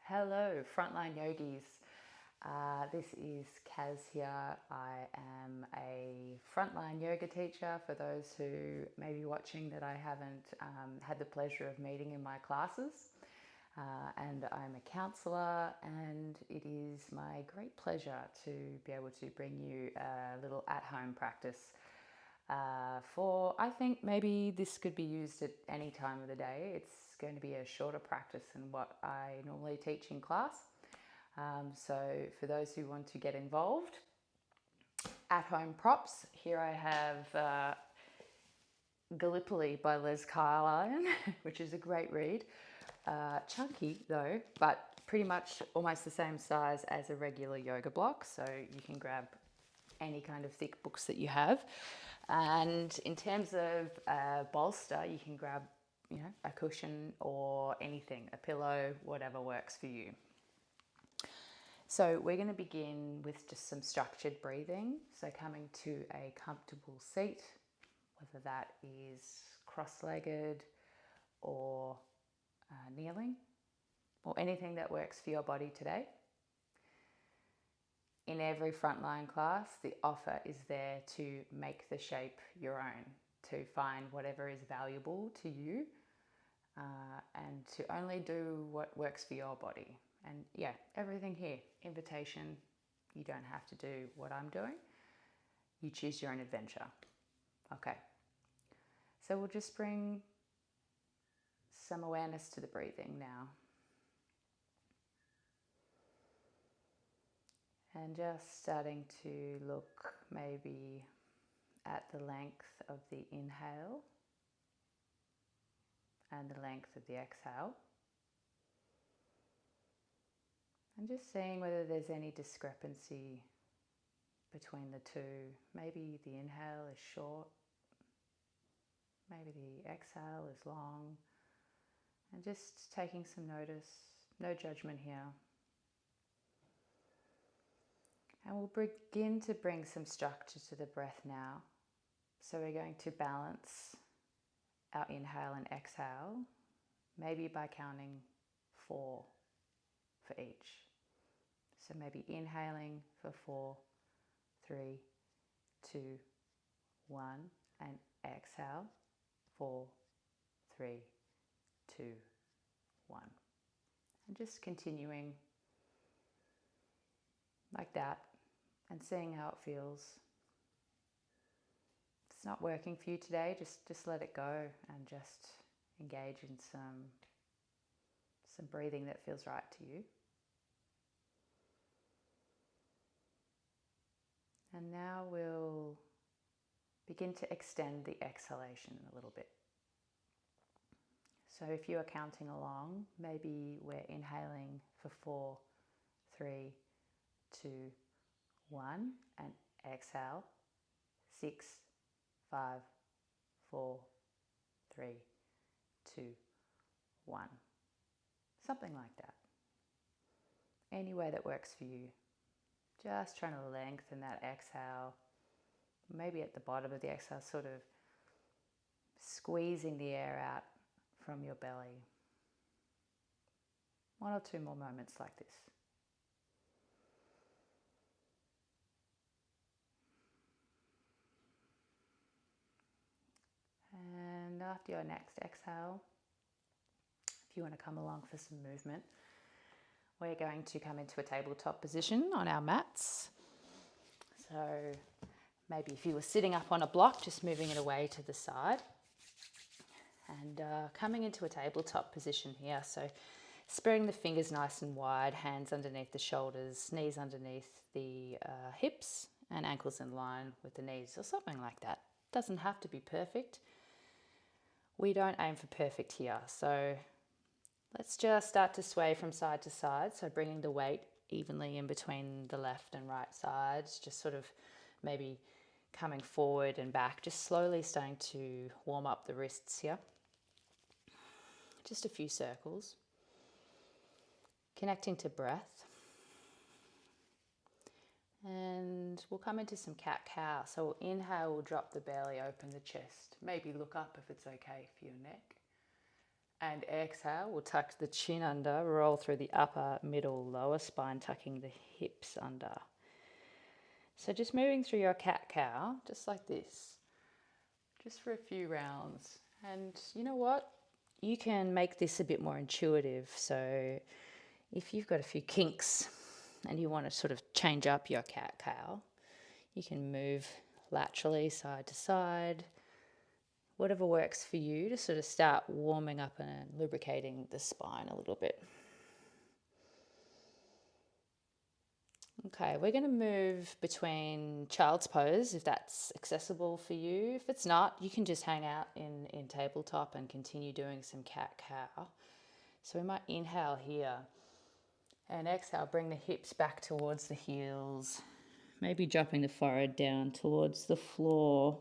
Hello, Frontline Yogis. This is Kaz here. I am a frontline yoga teacher for those who may be watching that I haven't had the pleasure of meeting in my classes. And I'm a counsellor, and it is my great pleasure to be able to bring you a little at-home practice I think maybe this could be used at any time of the day. It's going to be a shorter practice than what I normally teach in class. So for those who want to get involved, at-home props, here I have Gallipoli by Les Carlyon, which is a great read. Chunky though, but pretty much almost the same size as a regular yoga block, so you can grab any kind of thick books that you have. And in terms of a bolster, you can grab, a cushion or anything, a pillow, whatever works for you. So we're going to begin with just some structured breathing. So coming to a comfortable seat, whether that is cross-legged or kneeling, or anything that works for your body today. In every frontline class, the offer is there to make the shape your own, to find whatever is valuable to you, and to only do what works for your body. And yeah, everything here, invitation, you don't have to do what I'm doing. You choose your own adventure. Okay, so we'll just bring some awareness to the breathing now. And just starting to look maybe at the length of the inhale and the length of the exhale. And just seeing whether there's any discrepancy between the two. Maybe the inhale is short, maybe the exhale is long. And just taking some notice, no judgment here. And we'll begin to bring some structure to the breath now. So we're going to balance our inhale and exhale, maybe by counting 4 for each. So maybe inhaling for 4, 3, 2, 1, and exhale 4, 3, 2, 1. And just continuing like that and seeing how it feels. If it's not working for you today, just let it go and just engage in some breathing that feels right to you. And now we'll begin to extend the exhalation a little bit. So if you are counting along, maybe we're inhaling for 4, 3, 2, 1, and exhale 6, 5, 4, 3, 2, 1. Something like that. Any way that works for you. Just trying to lengthen that exhale. Maybe at the bottom of the exhale, sort of squeezing the air out from your belly. 1 or 2 more moments like this. And after your next exhale, if you want to come along for some movement, we're going to come into a tabletop position on our mats. So maybe if you were sitting up on a block, just moving it away to the side. And coming into a tabletop position here. So spreading the fingers nice and wide, hands underneath the shoulders, knees underneath the hips, and ankles in line with the knees, or something like that. Doesn't have to be perfect. We don't aim for perfect here. So let's just start to sway from side to side. So bringing the weight evenly in between the left and right sides, just sort of maybe coming forward and back, just slowly starting to warm up the wrists here. Just a few circles. Connecting to breath. And we'll come into some cat-cow. So we'll inhale, we'll drop the belly, open the chest. Maybe look up if it's okay for your neck. And exhale, we'll tuck the chin under, roll through the upper, middle, lower spine, tucking the hips under. So just moving through your cat-cow, just like this, just for a few rounds. And you know what? You can make this a bit more intuitive. So if you've got a few kinks and you want to sort of change up your cat-cow, you can move laterally side to side, whatever works for you to sort of start warming up and lubricating the spine a little bit. Okay, we're going to move between child's pose if that's accessible for you. If it's not, you can just hang out in tabletop and continue doing some cat-cow. So we might inhale here and exhale, bring the hips back towards the heels, maybe dropping the forehead down towards the floor.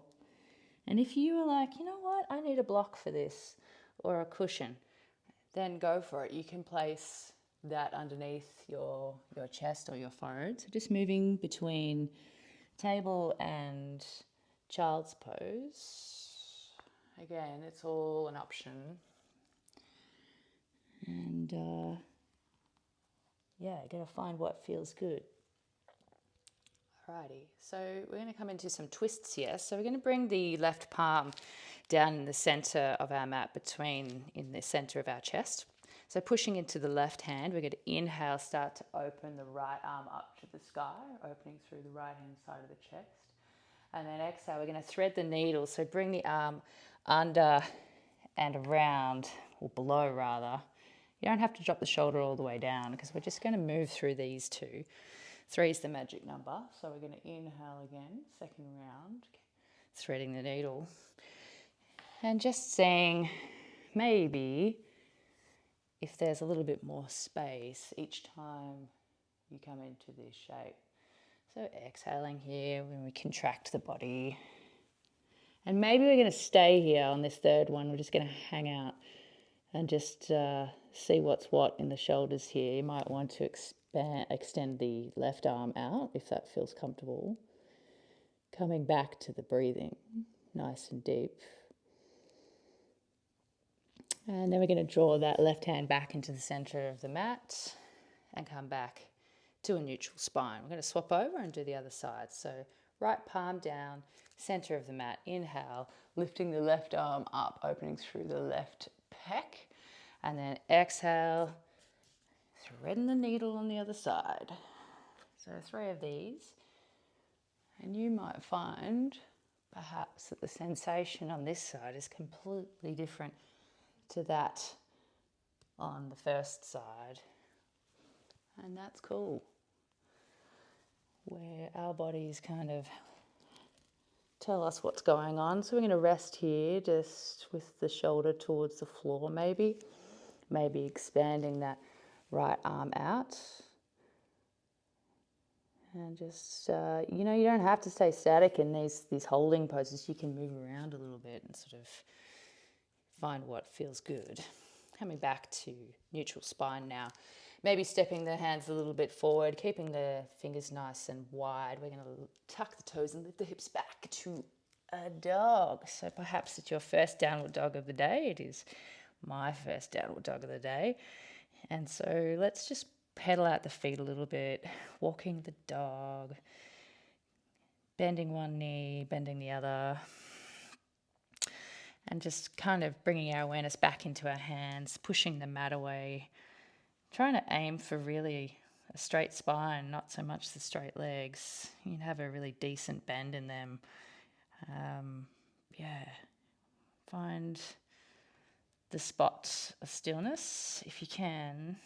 And if you were like, you know what, I need a block for this or a cushion, then go for it. You can place that underneath your chest or your forehead. So just moving between table and child's pose. Again, it's all an option. And yeah, gotta find what feels good. Alrighty, so we're going to come into some twists here. So we're going to bring the left palm down in the center of our mat, in the center of our chest. So pushing into the left hand, we're going to inhale, start to open the right arm up to the sky, opening through the right hand side of the chest. And then exhale, we're going to thread the needle. So bring the arm under and around, or below rather. You don't have to drop the shoulder all the way down because we're just going to move through these two. 3 is the magic number. So we're going to inhale again, second round, threading the needle. And just saying, maybe if there's a little bit more space each time you come into this shape. So exhaling here when we contract the body. And maybe we're going to stay here on this third one. We're just going to hang out and just see what's what in the shoulders here. You might want to extend the left arm out if that feels comfortable. Coming back to the breathing, nice and deep. And then we're going to draw that left hand back into the center of the mat and come back to a neutral spine. We're going to swap over and do the other side. So right palm down, center of the mat, inhale, lifting the left arm up, opening through the left pec. And then exhale, threading the needle on the other side. So 3 of these. And you might find perhaps that the sensation on this side is completely different to that on the first side. And that's cool. Where our bodies kind of tell us what's going on. So we're going to rest here just with the shoulder towards the floor maybe expanding that right arm out. And just, you don't have to stay static in these holding poses. You can move around a little bit and sort of find what feels good. Coming back to neutral spine now. Maybe stepping the hands a little bit forward, keeping the fingers nice and wide. We're going to tuck the toes and lift the hips back to a dog. So perhaps it's your first downward dog of the day. It is my first downward dog of the day. And so let's just pedal out the feet a little bit, walking the dog, bending one knee, bending the other, and just kind of bringing our awareness back into our hands, pushing the mat away, trying to aim for really a straight spine, not so much the straight legs. You can have a really decent bend in them. Find the spot of stillness if you can,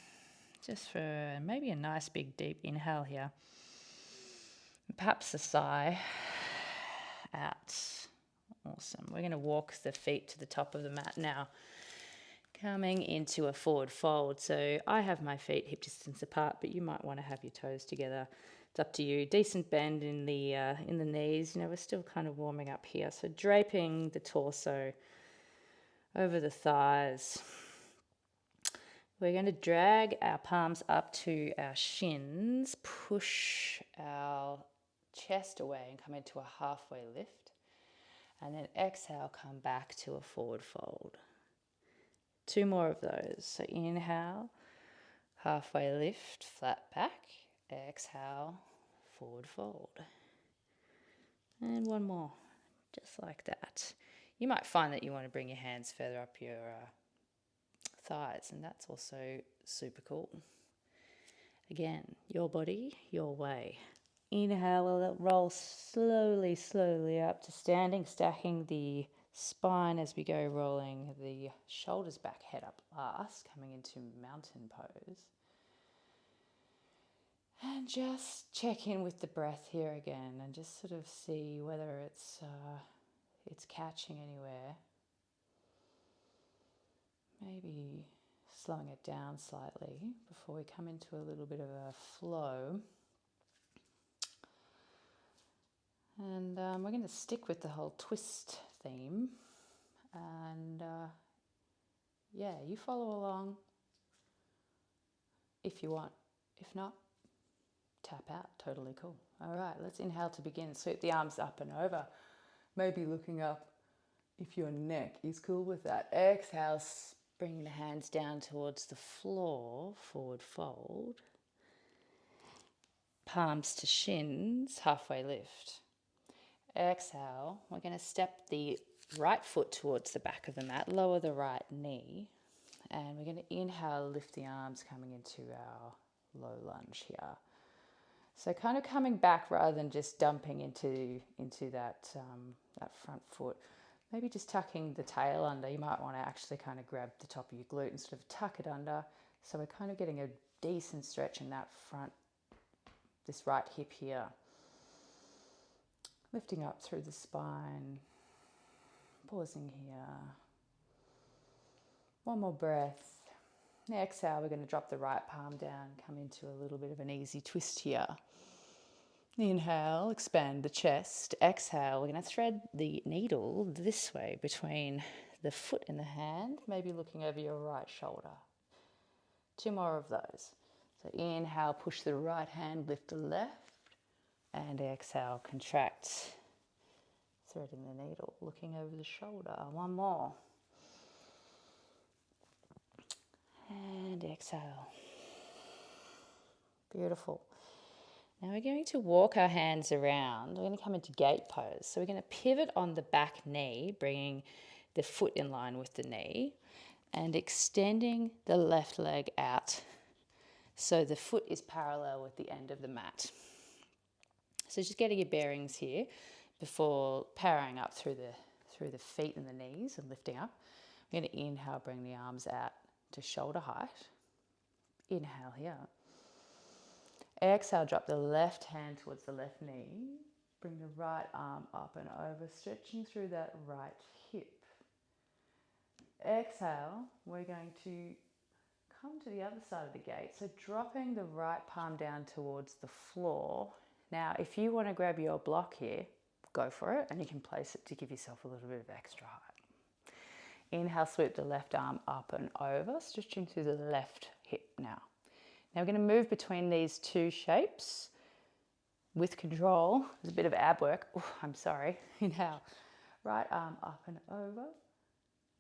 just for maybe a nice big deep inhale here. Perhaps a sigh out. Awesome. We're going to walk the feet to the top of the mat now, coming into a forward fold. So I have my feet hip distance apart, but you might want to have your toes together. It's up to you. Decent bend in the knees. We're still kind of warming up here. So draping the torso over the thighs. We're going to drag our palms up to our shins, push our chest away and come into a halfway lift. And then exhale, come back to a forward fold. 2 more of those. So inhale, halfway lift, flat back. Exhale, forward fold. And 1 more, just like that. You might find that you want to bring your hands further up your thighs, and that's also super cool. Again, your body, your way. Inhale, we'll roll slowly, slowly up to standing, stacking the spine as we go, rolling the shoulders back, head up last, coming into mountain pose. And just check in with the breath here again and just sort of see whether it's catching anywhere. Maybe slowing it down slightly before we come into a little bit of a flow. And we're going to stick with the whole twist theme. And yeah, you follow along if you want. If not, tap out. Totally cool. All right, let's inhale to begin. Sweep the arms up and over. Maybe looking up if your neck is cool with that. Exhale, bring the hands down towards the floor, forward fold. Palms to shins, halfway lift. Exhale, we're going to step the right foot towards the back of the mat, lower the right knee, and we're going to inhale, lift the arms coming into our low lunge here. So kind of coming back rather than just dumping into that front foot. Maybe just tucking the tail under. You might want to actually kind of grab the top of your glute and sort of tuck it under. So we're kind of getting a decent stretch in that front, this right hip here. Lifting up through the spine, pausing here. 1 more breath. Exhale, we're going to drop the right palm down, come into a little bit of an easy twist here. Inhale, expand the chest. Exhale, we're going to thread the needle this way between the foot and the hand, maybe looking over your right shoulder. 2 more of those. So inhale, push the right hand, lift the left. And exhale, contract, threading the needle, looking over the shoulder. 1 more. And exhale. Beautiful. Now we're going to walk our hands around. We're going to come into gate pose. So we're going to pivot on the back knee, bringing the foot in line with the knee and extending the left leg out so the foot is parallel with the end of the mat. So just getting your bearings here before powering up through the feet and the knees and lifting up. We're going to inhale, bring the arms out to shoulder height. Inhale here. Exhale, drop the left hand towards the left knee. Bring the right arm up and over, stretching through that right hip. Exhale, we're going to come to the other side of the gate. So dropping the right palm down towards the floor. Now, if you want to grab your block here, go for it, and you can place it to give yourself a little bit of extra height. Inhale, sweep the left arm up and over, stretching through the left hip now. Now we're going to move between these 2 shapes with control. There's a bit of ab work. Ooh, I'm sorry. Inhale, right arm up and over.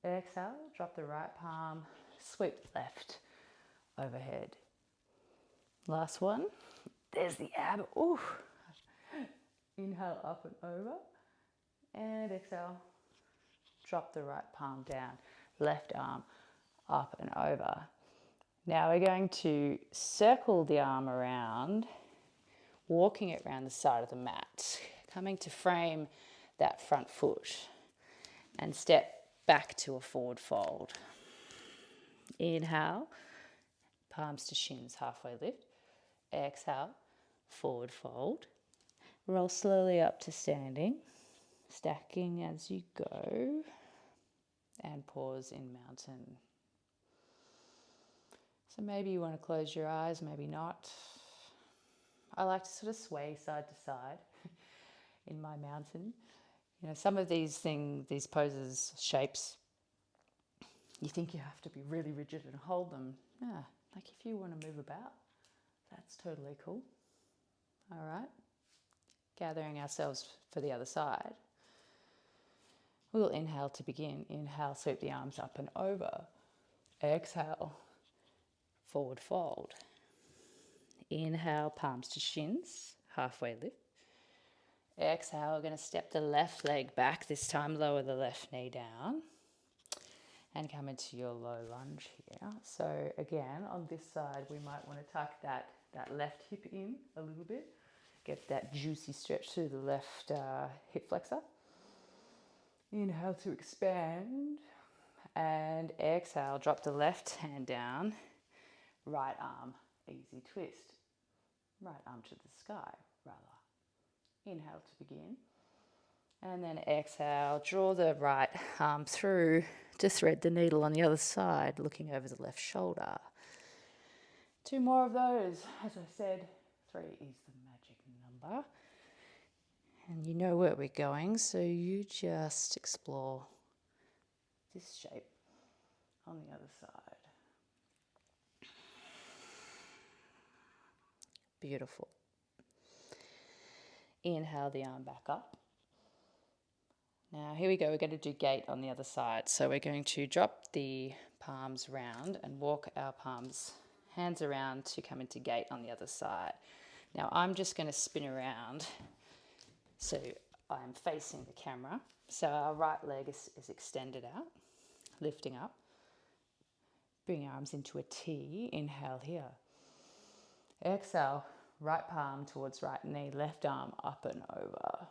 Exhale, drop the right palm, sweep left overhead. Last one. There's the ab. Ooh. Inhale, up and over. And exhale, drop the right palm down. Left arm up and over. Now we're going to circle the arm around, walking it around the side of the mat, coming to frame that front foot and step back to a forward fold. Inhale, palms to shins, halfway lift. Exhale, forward fold. Roll slowly up to standing, stacking as you go, and pause in mountain. So maybe you want to close your eyes, maybe not. I like to sort of sway side to side in my mountain. You know, some of these poses, shapes, you think you have to be really rigid and hold them. Yeah, like if you want to move about, that's totally cool. All right. Gathering ourselves for the other side. We'll inhale to begin. Inhale, sweep the arms up and over. Exhale, forward fold. Inhale, palms to shins, halfway lift. Exhale, we're going to step the left leg back. This time, lower the left knee down and come into your low lunge here. So again, on this side, we might want to tuck that left hip in a little bit. Get that juicy stretch through the left hip flexor. Inhale to expand. And exhale, drop the left hand down. Right arm, easy twist. Right arm to the sky, rather. Inhale to begin. And then exhale, draw the right arm through to thread the needle on the other side, looking over the left shoulder. 2 more of those. As I said, 3 is the magic number. And you know where we're going, so you just explore this shape on the other side. Beautiful. Inhale the arm back up. Now here we go, we're going to do gate on the other side. So we're going to drop the palms round and walk our hands around to come into gate on the other side. Now I'm just going to spin around so I'm facing the camera. So our right leg is extended out, lifting up. Bring arms into a T, inhale here. Exhale, right palm towards right knee, left arm up and over.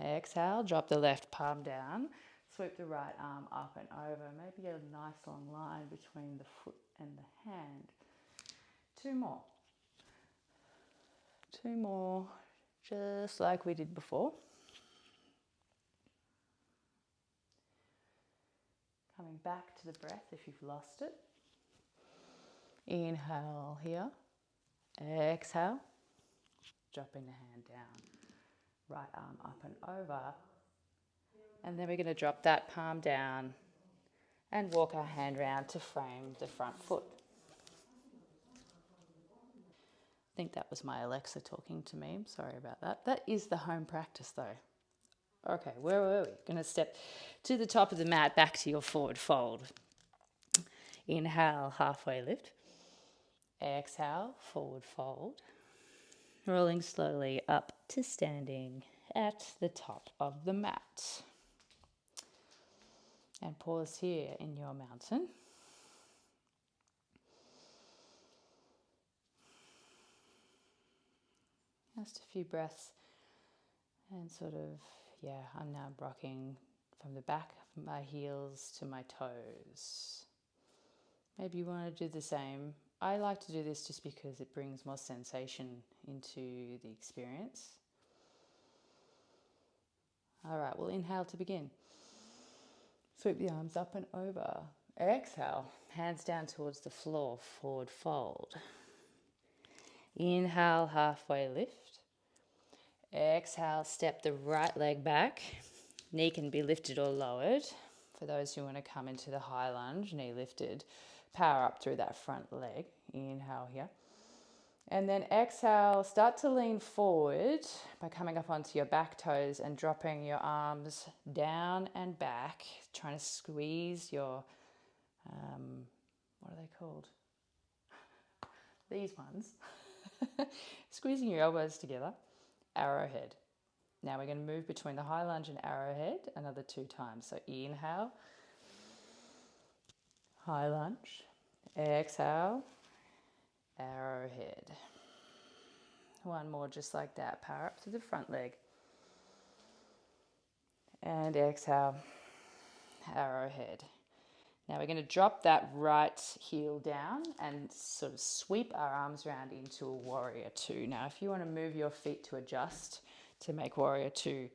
Exhale, drop the left palm down, sweep the right arm up and over. Maybe a nice long line between the foot and the hand. 2 more. 2 more, just like we did before. Coming back to the breath if you've lost it. Inhale here. Exhale. Dropping the hand down. Right arm up and over. And then we're going to drop that palm down and walk our hand round to frame the front foot. I think that was my Alexa talking to me. I'm sorry about that. That is the home practice though. Okay, where were we? Going to step to the top of the mat, back to your forward fold. Inhale, halfway lift. Exhale, forward fold. Rolling slowly up to standing at the top of the mat. And pause here in your mountain. Just a few breaths and sort of, I'm now rocking from the back of my heels to my toes. Maybe you want to do the same. I like to do this just because it brings more sensation into the experience. All right, we'll inhale to begin. Sweep the arms up and over. Exhale, hands down towards the floor, forward fold. Inhale, halfway lift. Exhale, step the right leg back. Knee can be lifted or lowered. For those who want to come into the high lunge, knee lifted. Power up through that front leg. Inhale here. And then exhale, start to lean forward by coming up onto your back toes and dropping your arms down and back, trying to squeeze your, what are they called? These ones. Squeezing your elbows together, arrowhead. Now we're going to move between the high lunge and arrowhead another 2 times. So inhale, high lunge, exhale, arrowhead. 1 more just like that. Power up to the front leg. And exhale, arrowhead. Now we're going to drop that right heel down and sort of sweep our arms around into a warrior 2. Now if you want to move your feet to adjust to make warrior 2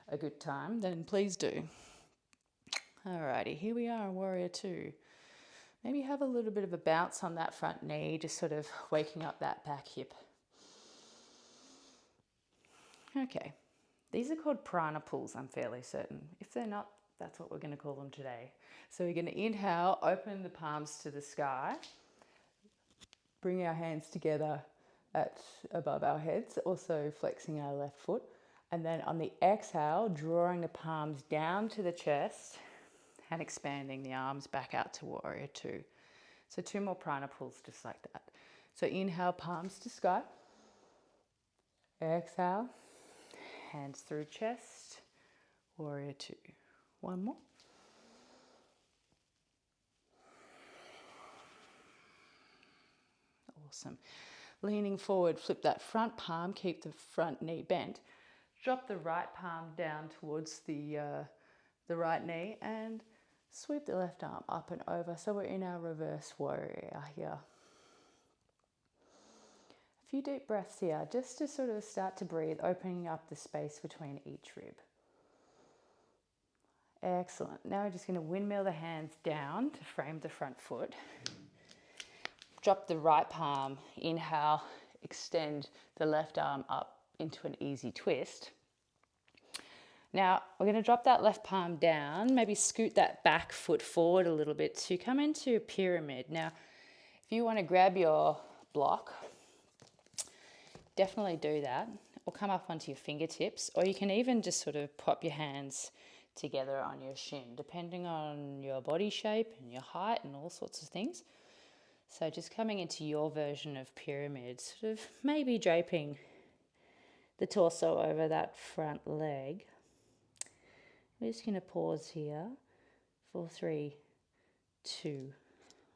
a good time, then please do. Alrighty, here we are in warrior 2. Maybe have a little bit of a bounce on that front knee, just sort of waking up that back hip. Okay, these are called prana pulls, I'm fairly certain. If they're not, that's what we're going to call them today. So we're going to inhale, open the palms to the sky, bring our hands together at above our heads, also flexing our left foot. And then on the exhale, drawing the palms down to the chest, and expanding the arms back out to warrior two. So 2 more prana pulls just like that. So inhale, palms to sky. Exhale, hands through chest, warrior two. 1 more. Awesome. Leaning forward, flip that front palm, keep the front knee bent. Drop the right palm down towards the right knee and sweep the left arm up and over. So we're in our reverse warrior here. A few deep breaths here, just to sort of start to breathe, opening up the space between each rib. Excellent. Now we're just going to windmill the hands down to frame the front foot. Drop the right palm, inhale, extend the left arm up into an easy twist. Now we're going to drop that left palm down, maybe scoot that back foot forward a little bit to come into a pyramid. Now, if you want to grab your block, definitely do that, or come up onto your fingertips, or you can even just sort of pop your hands together on your shin, depending on your body shape and your height and all sorts of things. So just coming into your version of pyramid, sort of maybe draping the torso over that front leg. We're just going to pause here for 3, 2,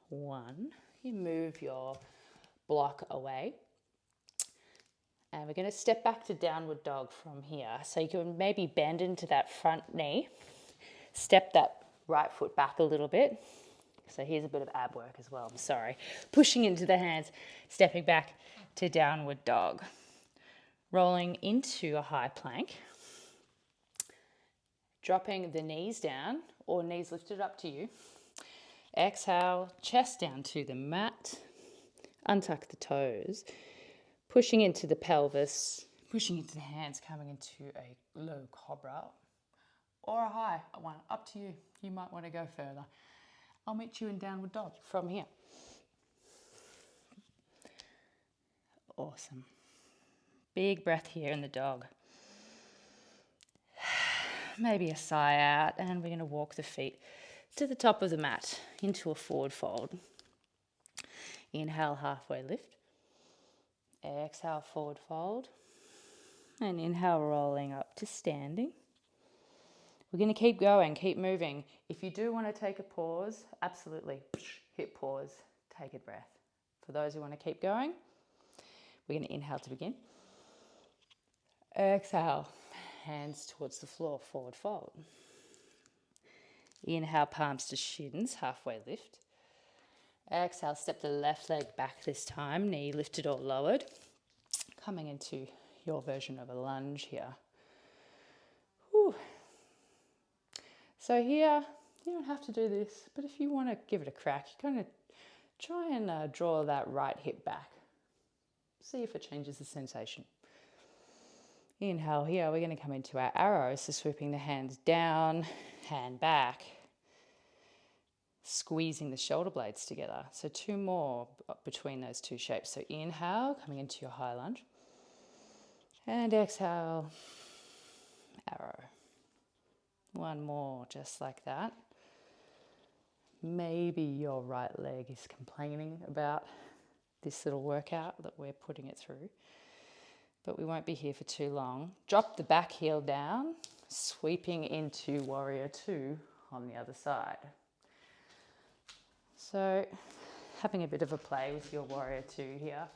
1. You move your block away. And we're going to step back to downward dog from here. So you can maybe bend into that front knee, step that right foot back a little bit. So here's a bit of ab work as well, I'm sorry. Pushing into the hands, stepping back to downward dog. Rolling into a high plank. Dropping the knees down, or knees lifted up to you. Exhale, chest down to the mat. Untuck the toes. Pushing into the pelvis, pushing into the hands, coming into a low cobra or a high one, up to you. You might want to go further. I'll meet you in downward dog from here. Awesome. Big breath here in the dog. Maybe a sigh out, and we're going to walk the feet to the top of the mat into a forward fold. Inhale, halfway lift. Exhale, forward fold. And inhale, rolling up to standing. We're going to keep going, keep moving. If you do want to take a pause, absolutely, hit pause, take a breath. For those who want to keep going, we're going to inhale to begin. Exhale, hands towards the floor, forward fold. Inhale, palms to shins, halfway lift. Exhale, step the left leg back this time, knee lifted or lowered. Coming into your version of a lunge here. Whew. So here, you don't have to do this, but if you want to give it a crack, you kind of try and draw that right hip back. See if it changes the sensation. Inhale here, we're going to come into our arrow, so sweeping the hands down, hand back. Squeezing the shoulder blades together. So 2 more between those 2 shapes. So inhale, coming into your high lunge. And exhale, arrow. 1 more, just like that. Maybe your right leg is complaining about this little workout that we're putting it through. But we won't be here for too long. Drop the back heel down, sweeping into warrior two on the other side. So having a bit of a play with your warrior two here,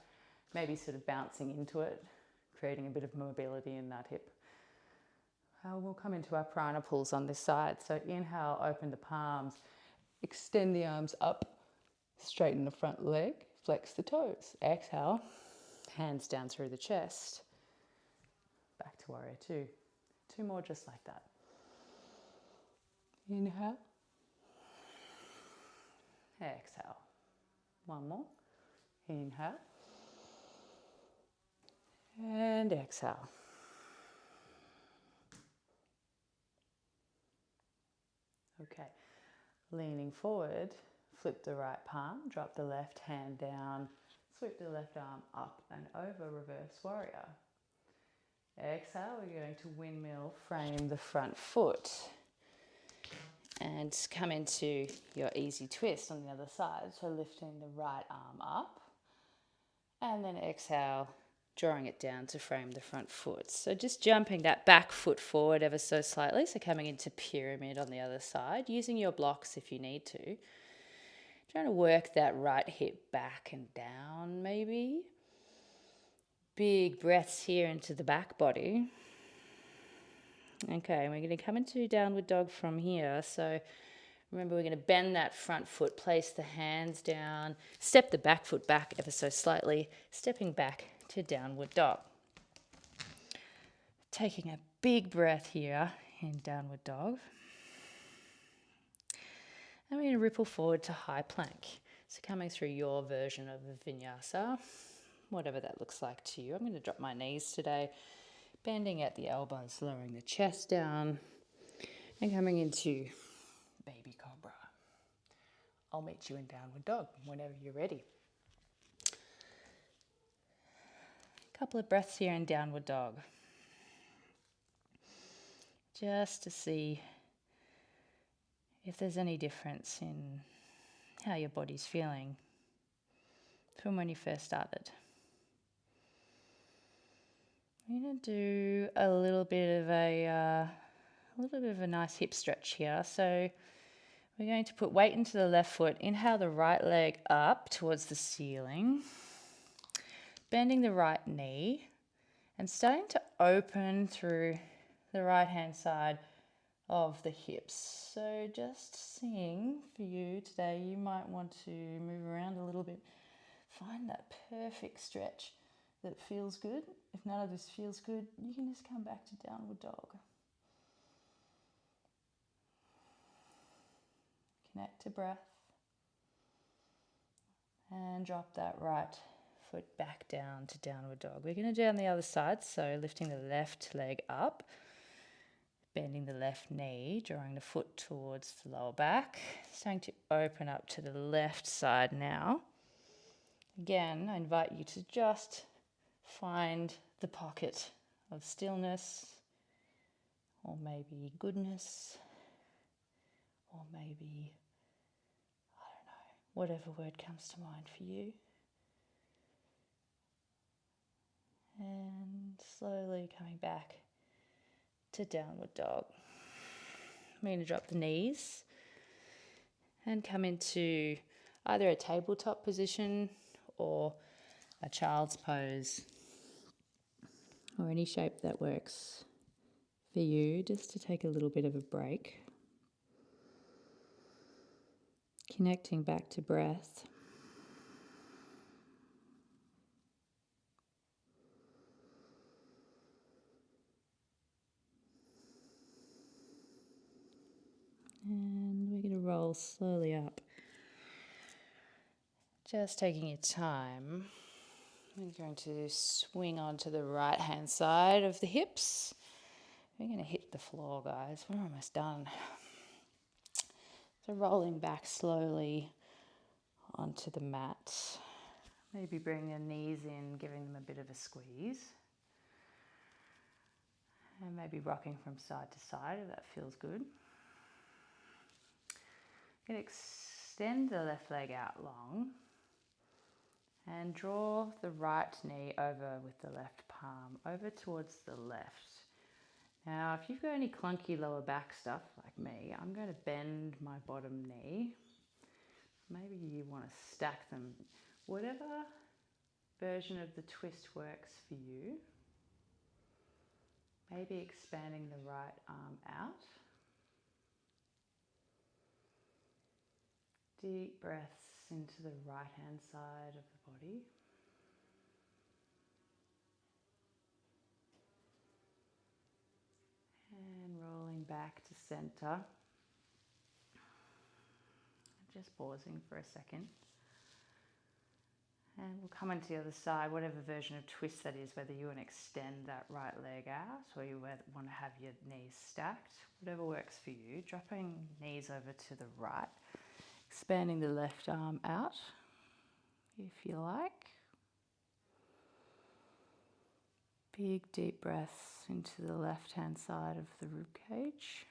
maybe sort of bouncing into it, creating a bit of mobility in that hip. We'll come into our prana pulls on this side. So inhale, open the palms, extend the arms up, straighten the front leg, flex the toes. Exhale, hands down through the chest. Back to warrior two. 2 more just like that. Inhale. Exhale. 1 more. Inhale. And exhale. Okay. Leaning forward, flip the right palm, drop the left hand down, sweep the left arm up and over, reverse warrior. Exhale, we're going to windmill frame the front foot. And come into your easy twist on the other side. So lifting the right arm up and then exhale, drawing it down to frame the front foot. So just jumping that back foot forward ever so slightly. So coming into pyramid on the other side, using your blocks if you need to. Trying to work that right hip back and down maybe. Big breaths here into the back body. Okay, we're going to come into downward dog from here. So remember, we're going to bend that front foot, place the hands down, step the back foot back ever so slightly, stepping back to downward dog. Taking a big breath here in downward dog. And we're going to ripple forward to high plank. So coming through your version of a vinyasa, whatever that looks like to you. I'm going to drop my knees today, bending at the elbows, lowering the chest down, and coming into baby cobra. I'll meet you in downward dog whenever you're ready. A couple of breaths here in downward dog. Just to see if there's any difference in how your body's feeling from when you first started. I'm going to do a little bit of a nice hip stretch here. So we're going to put weight into the left foot, inhale the right leg up towards the ceiling, bending the right knee and starting to open through the right hand side of the hips. So just seeing for you today, you might want to move around a little bit, find that perfect stretch that feels good. If none of this feels good, you can just come back to downward dog. Connect to breath and drop that right foot back down to downward dog. We're going to do on the other side, so lifting the left leg up, bending the left knee, drawing the foot towards the lower back, starting to open up to the left side now. Again, I invite you to just find the pocket of stillness, or maybe goodness, or maybe, I don't know, whatever word comes to mind for you. And slowly coming back to downward dog. I'm going to drop the knees and come into either a tabletop position or a child's pose, or any shape that works for you, just to take a little bit of a break. Connecting back to breath. And we're going to roll slowly up. Just taking your time. We're going to swing onto the right hand side of the hips. We're going to hit the floor, guys. We're almost done. So rolling back slowly onto the mat. Maybe bring your knees in, giving them a bit of a squeeze. And maybe rocking from side to side if that feels good. You can extend the left leg out long and draw the right knee over with the left palm over towards the left. Now, if you've got any clunky lower back stuff like me, I'm going to bend my bottom knee. Maybe you want to stack them. Whatever version of the twist works for you. Maybe expanding the right arm out. Deep breaths into the right hand side of the body. And rolling back to center. Just pausing for a second. And we'll come into the other side, whatever version of twist that is, whether you want to extend that right leg out or you want to have your knees stacked, whatever works for you. Dropping knees over to the right, expanding the left arm out if you like. Big deep breaths into the left hand side of the rib cage.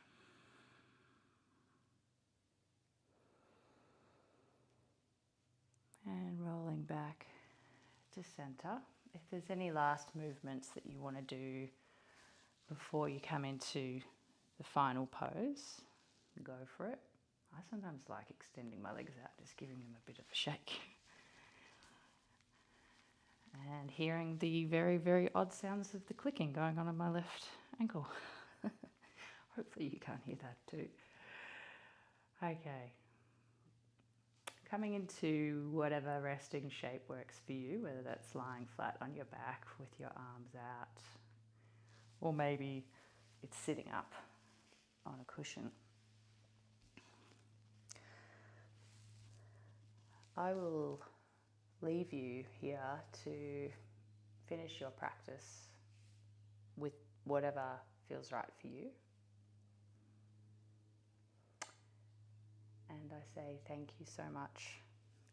And rolling back to center. If there's any last movements that you want to do before you come into the final pose, go for it. I sometimes like extending my legs out, just giving them a bit of a shake. And hearing the very, very odd sounds of the clicking going on my left ankle. Hopefully you can't hear that too. Okay. Coming into whatever resting shape works for you, whether that's lying flat on your back with your arms out, or maybe it's sitting up on a cushion. I will leave you here to finish your practice with whatever feels right for you. And I say thank you so much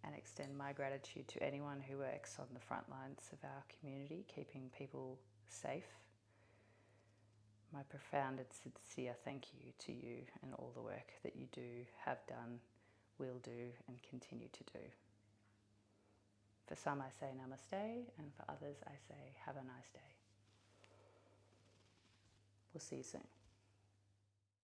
and extend my gratitude to anyone who works on the front lines of our community, keeping people safe. My profound and sincere thank you to you and all the work that you do, have done, will do, and continue to do. For some I say namaste, and for others I say have a nice day. We'll see you soon.